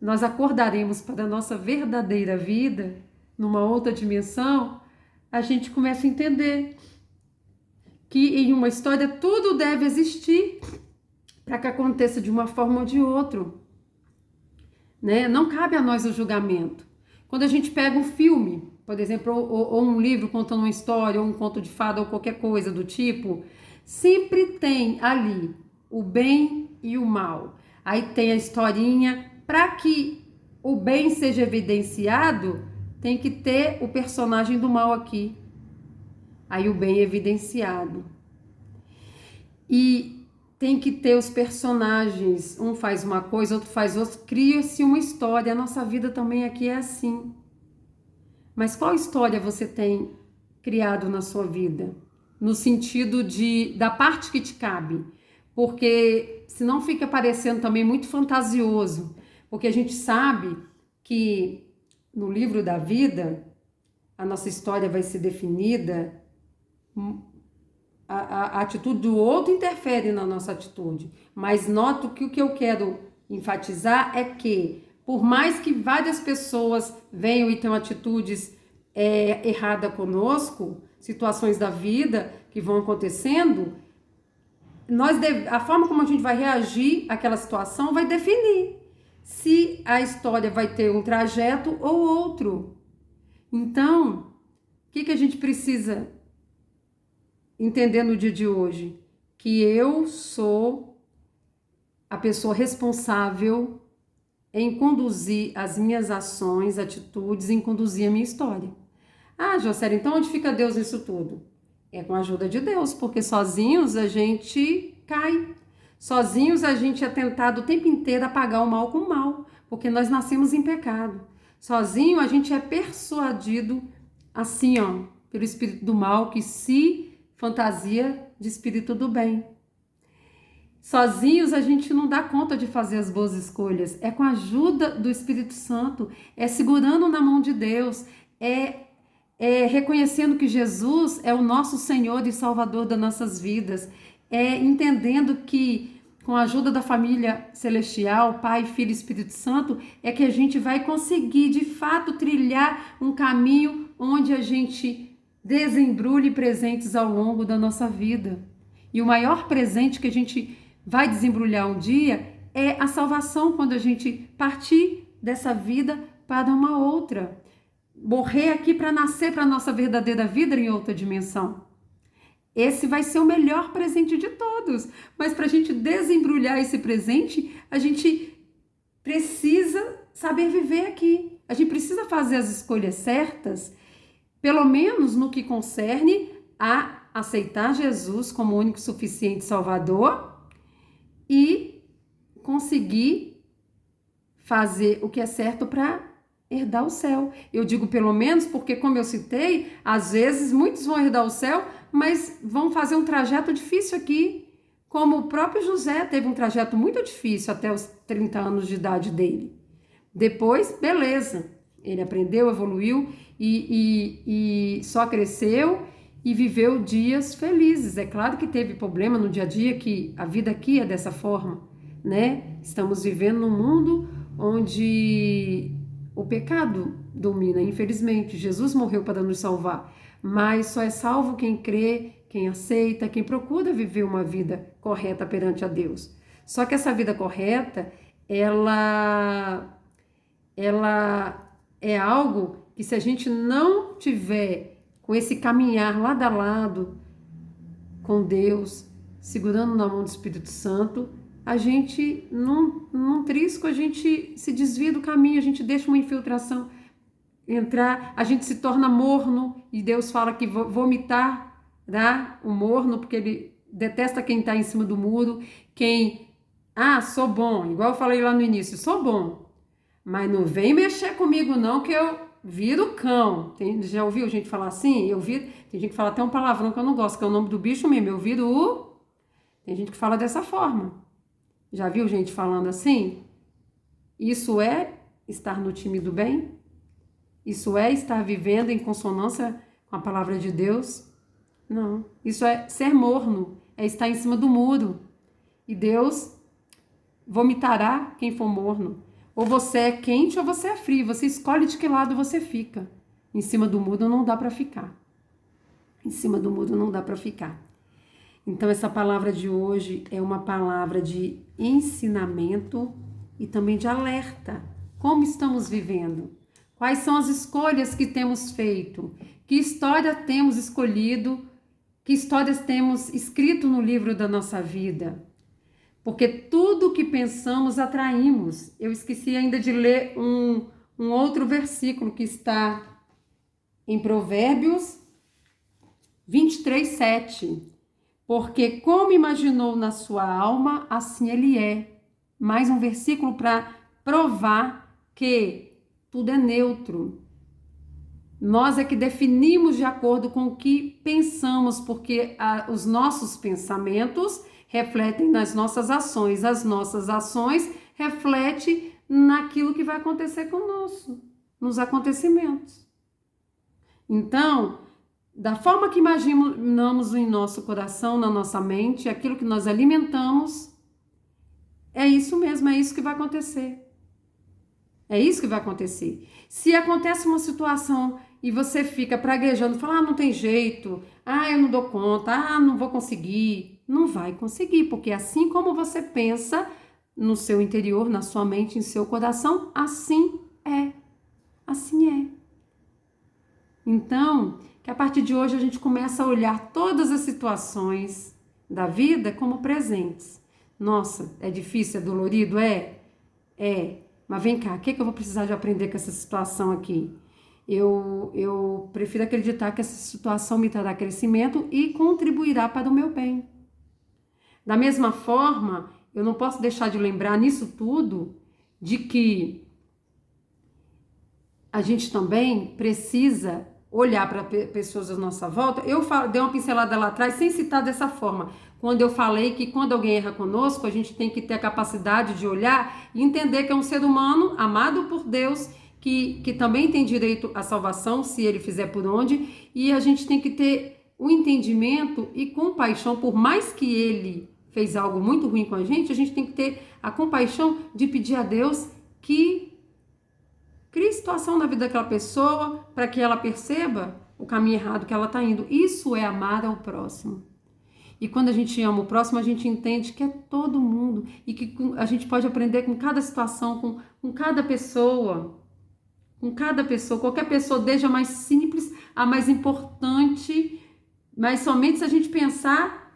nós acordaremos para a nossa verdadeira vida, numa outra dimensão, a gente começa a entender que em uma história tudo deve existir para que aconteça de uma forma ou de outra. Né? Não cabe a nós o julgamento. Quando a gente pega um filme, por exemplo, ou um livro contando uma história, ou um conto de fada, ou qualquer coisa do tipo, sempre tem ali o bem e o mal. Aí tem a historinha. Para que o bem seja evidenciado, tem que ter o personagem do mal aqui. Aí o bem é evidenciado. E tem que ter os personagens, um faz uma coisa, outro faz outra, cria-se uma história. A nossa vida também aqui é assim. Mas qual história você tem criado na sua vida? No sentido da parte que te cabe. Porque senão fica parecendo também muito fantasioso. Porque a gente sabe que no livro da vida, a nossa história vai ser definida. A atitude do outro interfere na nossa atitude, mas noto que o que eu quero enfatizar é que, por mais que várias pessoas venham e tenham atitudes erradas conosco, situações da vida que vão acontecendo, a forma como a gente vai reagir àquela situação vai definir se a história vai ter um trajeto ou outro. Então, o que a gente precisa entender no dia de hoje? Que eu sou a pessoa responsável em conduzir as minhas ações, atitudes, em conduzir a minha história. Ah, Jocélia, então onde fica Deus nisso tudo? É com a ajuda de Deus, porque sozinhos a gente cai. Sozinhos a gente é tentado o tempo inteiro a pagar o mal com o mal, porque nós nascemos em pecado. Sozinho a gente é persuadido assim, ó, pelo espírito do mal que se fantasia de espírito do bem. Sozinhos a gente não dá conta de fazer as boas escolhas. É com a ajuda do Espírito Santo, é segurando na mão de Deus, é reconhecendo que Jesus é o nosso Senhor e Salvador das nossas vidas, é entendendo que com a ajuda da família celestial, Pai, Filho e Espírito Santo, é que a gente vai conseguir de fato trilhar um caminho onde a gente desembrulhe presentes ao longo da nossa vida. E o maior presente que a gente vai desembrulhar um dia é a salvação, quando a gente partir dessa vida para uma outra. Morrer aqui para nascer para a nossa verdadeira vida em outra dimensão. Esse vai ser o melhor presente de todos. Mas para a gente desembrulhar esse presente, a gente precisa saber viver aqui. A gente precisa fazer as escolhas certas, pelo menos no que concerne a aceitar Jesus como o único e suficiente Salvador e conseguir fazer o que é certo para herdar o céu. Eu digo pelo menos porque, como eu citei, às vezes muitos vão herdar o céu, mas vão fazer um trajeto difícil aqui, como o próprio José teve um trajeto muito difícil até os 30 anos de idade dele. Depois, beleza, ele aprendeu, evoluiu e só cresceu e viveu dias felizes. É claro que teve problema no dia a dia, que a vida aqui é dessa forma, né? Estamos vivendo num mundo onde o pecado domina, infelizmente. Jesus morreu para nos salvar, mas só é salvo quem crê, quem aceita, quem procura viver uma vida correta perante a Deus. Só que essa vida correta, ela é algo que, se a gente não tiver com esse caminhar lado a lado com Deus, segurando na mão do Espírito Santo, a gente, num trisco, a gente se desvia do caminho, a gente deixa uma infiltração entrar, a gente se torna morno, e Deus fala que vomitar, dá o morno, porque ele detesta quem está em cima do muro, sou bom, igual eu falei lá no início, sou bom, mas não vem mexer comigo não, que eu viro cão. Já ouviu gente falar assim? Tem gente que fala até um palavrão que eu não gosto, que é o nome do bicho mesmo, eu viro o... Tem gente que fala dessa forma. Já viu gente falando assim? Isso é estar no time do bem? Isso é estar vivendo em consonância com a palavra de Deus? Não. Isso é ser morno, é estar em cima do muro. E Deus vomitará quem for morno. Ou você é quente ou você é frio. Você escolhe de que lado você fica. Em cima do muro não dá para ficar. Em cima do muro não dá para ficar. Então, essa palavra de hoje é uma palavra de ensinamento e também de alerta. Como estamos vivendo? Quais são as escolhas que temos feito? Que história temos escolhido? Que histórias temos escrito no livro da nossa vida? Porque tudo que pensamos atraímos. Eu esqueci ainda de ler um outro versículo que está em Provérbios 23:7. Porque como imaginou na sua alma, assim ele é. Mais um versículo para provar que tudo é neutro. Nós é que definimos de acordo com o que pensamos, porque os nossos pensamentos refletem nas nossas ações. As nossas ações refletem naquilo que vai acontecer conosco, nos acontecimentos. Então, da forma que imaginamos em nosso coração, na nossa mente, aquilo que nós alimentamos, é isso mesmo, é isso que vai acontecer. É isso que vai acontecer. Se acontece uma situação e você fica praguejando, fala, não tem jeito, eu não dou conta, não vou conseguir. Não vai conseguir, porque assim como você pensa no seu interior, na sua mente, em seu coração, assim é. Assim é. Então, que a partir de hoje a gente começa a olhar todas as situações da vida como presentes. Nossa, é difícil, é dolorido? É. Mas vem cá, o que eu vou precisar de aprender com essa situação aqui? Eu prefiro acreditar que essa situação me trará crescimento e contribuirá para o meu bem. Da mesma forma, eu não posso deixar de lembrar nisso tudo de que a gente também precisa olhar para pessoas à nossa volta. Eu dei uma pincelada lá atrás, sem citar dessa forma, quando eu falei que quando alguém erra conosco, a gente tem que ter a capacidade de olhar e entender que é um ser humano amado por Deus, que também tem direito à salvação, se ele fizer por onde, e a gente tem que ter o entendimento e compaixão, por mais que ele fez algo muito ruim com a gente tem que ter a compaixão de pedir a Deus que crie situação na vida daquela pessoa para que ela perceba o caminho errado que ela está indo. Isso é amar ao próximo. E quando a gente ama o próximo, a gente entende que é todo mundo e que a gente pode aprender com cada situação, com cada pessoa. com cada pessoa, qualquer pessoa, desde a mais simples a mais importante, mas somente se a gente pensar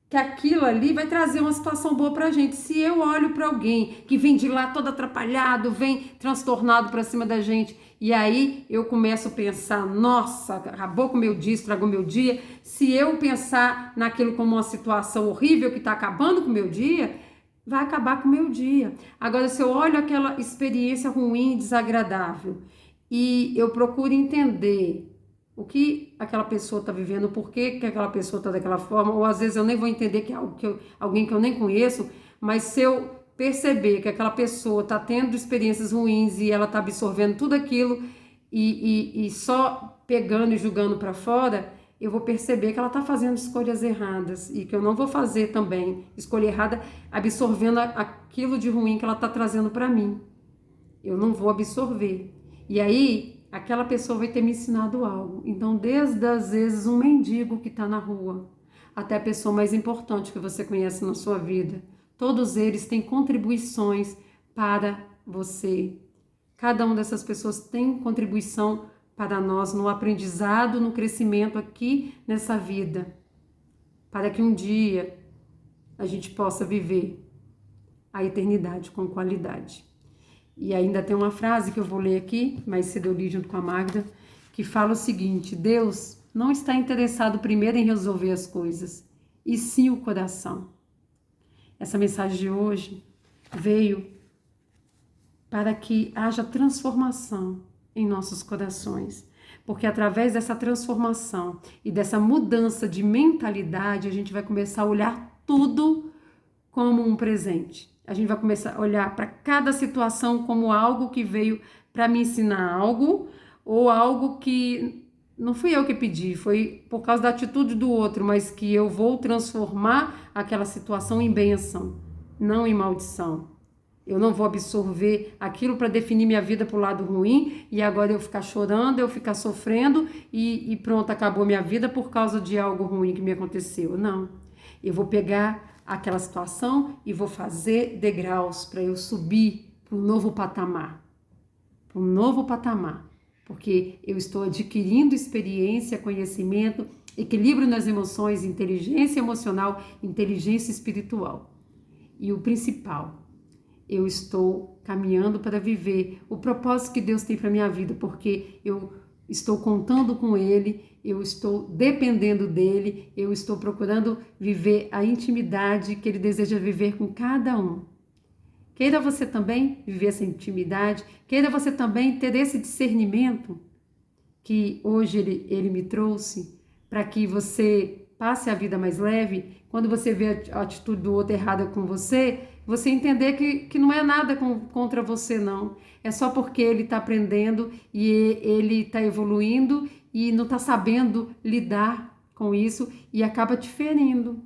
que aquilo ali vai trazer uma situação boa pra gente. Se eu olho para alguém que vem de lá todo atrapalhado, vem transtornado pra cima da gente, e aí eu começo a pensar, nossa, acabou com o meu dia, estragou meu dia. Se eu pensar naquilo como uma situação horrível que tá acabando com o meu dia, vai acabar com o meu dia. Agora, se eu olho aquela experiência ruim, desagradável, e eu procuro entender o que aquela pessoa está vivendo, por que aquela pessoa está daquela forma, ou às vezes eu nem vou entender que é algo alguém que eu nem conheço, mas se eu perceber que aquela pessoa está tendo experiências ruins e ela está absorvendo tudo aquilo e só pegando e julgando para fora, eu vou perceber que ela está fazendo escolhas erradas e que eu não vou fazer também escolha errada absorvendo aquilo de ruim que ela está trazendo para mim. Eu não vou absorver. E aí, aquela pessoa vai ter me ensinado algo. Então, desde às vezes um mendigo que está na rua, até a pessoa mais importante que você conhece na sua vida, todos eles têm contribuições para você. Cada uma dessas pessoas tem contribuição para nós no aprendizado, no crescimento aqui nessa vida, para que um dia a gente possa viver a eternidade com qualidade. E ainda tem uma frase que eu vou ler aqui, mais cedo eu li junto com a Magda, que fala o seguinte: Deus não está interessado primeiro em resolver as coisas, e sim o coração. Essa mensagem de hoje veio para que haja transformação em nossos corações, porque através dessa transformação e dessa mudança de mentalidade, a gente vai começar a olhar tudo como um presente. A gente vai começar a olhar para cada situação como algo que veio para me ensinar algo, ou algo que não fui eu que pedi, foi por causa da atitude do outro, mas que eu vou transformar aquela situação em bênção, não em maldição. Eu não vou absorver aquilo para definir minha vida para o lado ruim e agora eu ficar chorando, eu ficar sofrendo e pronto, acabou minha vida por causa de algo ruim que me aconteceu. Não, eu vou pegar aquela situação e vou fazer degraus para eu subir para um novo patamar. Para um novo patamar. Porque eu estou adquirindo experiência, conhecimento, equilíbrio nas emoções, inteligência emocional, inteligência espiritual. E o principal, eu estou caminhando para viver o propósito que Deus tem para minha vida, porque eu estou contando com Ele, eu estou dependendo dEle, eu estou procurando viver a intimidade que Ele deseja viver com cada um. Queira você também viver essa intimidade, queira você também ter esse discernimento que hoje Ele me trouxe, para que você passe a vida mais leve. Quando você vê a atitude do outro errada com você, você entender que não é nada contra você, não. É só porque ele está aprendendo e ele está evoluindo e não está sabendo lidar com isso e acaba te ferindo.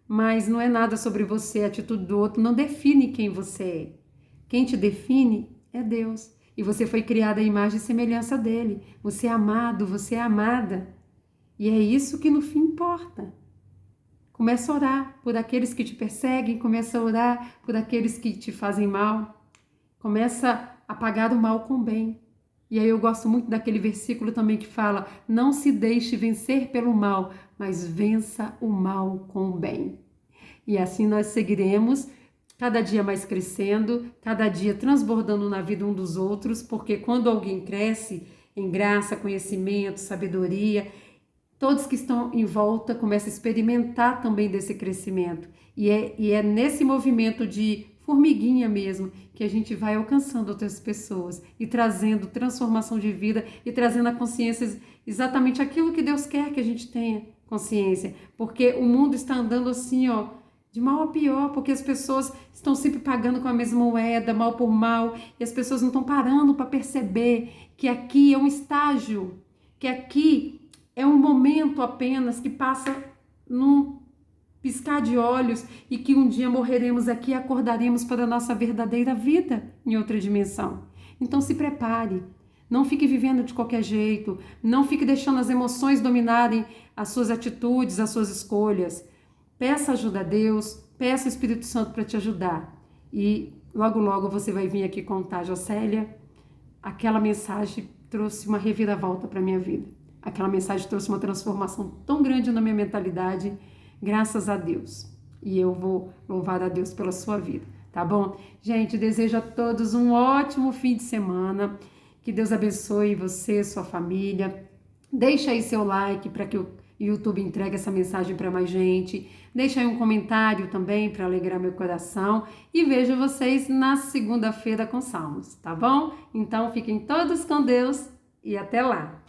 Mas não é nada sobre você, a atitude do outro não define quem você é. Quem te define é Deus. E você foi criada à imagem e semelhança dele. Você é amado, você é amada. E é isso que no fim importa. Começa a orar por aqueles que te perseguem, começa a orar por aqueles que te fazem mal. Começa a pagar o mal com o bem. E aí eu gosto muito daquele versículo também que fala: não se deixe vencer pelo mal, mas vença o mal com o bem. E assim nós seguiremos, cada dia mais crescendo, cada dia transbordando na vida um dos outros, porque quando alguém cresce em graça, conhecimento, sabedoria, todos que estão em volta começam a experimentar também desse crescimento. E é nesse movimento de formiguinha mesmo que a gente vai alcançando outras pessoas e trazendo transformação de vida e trazendo a consciência exatamente aquilo que Deus quer que a gente tenha consciência. Porque o mundo está andando assim, ó, de mal a pior, porque as pessoas estão sempre pagando com a mesma moeda, mal por mal, e as pessoas não estão parando para perceber que aqui é um estágio, que aqui é um momento apenas que passa num piscar de olhos e que um dia morreremos aqui e acordaremos para a nossa verdadeira vida em outra dimensão. Então se prepare, não fique vivendo de qualquer jeito, não fique deixando as emoções dominarem as suas atitudes, as suas escolhas. Peça ajuda a Deus, peça o Espírito Santo para te ajudar. E logo logo você vai vir aqui contar, Jocélia, aquela mensagem trouxe uma reviravolta para minha vida. Aquela mensagem trouxe uma transformação tão grande na minha mentalidade, graças a Deus. E eu vou louvar a Deus pela sua vida, tá bom? Gente, desejo a todos um ótimo fim de semana. Que Deus abençoe você, sua família. Deixa aí seu like para que o YouTube entregue essa mensagem para mais gente. Deixa aí um comentário também para alegrar meu coração. E vejo vocês na segunda-feira com Salmos, tá bom? Então fiquem todos com Deus e até lá!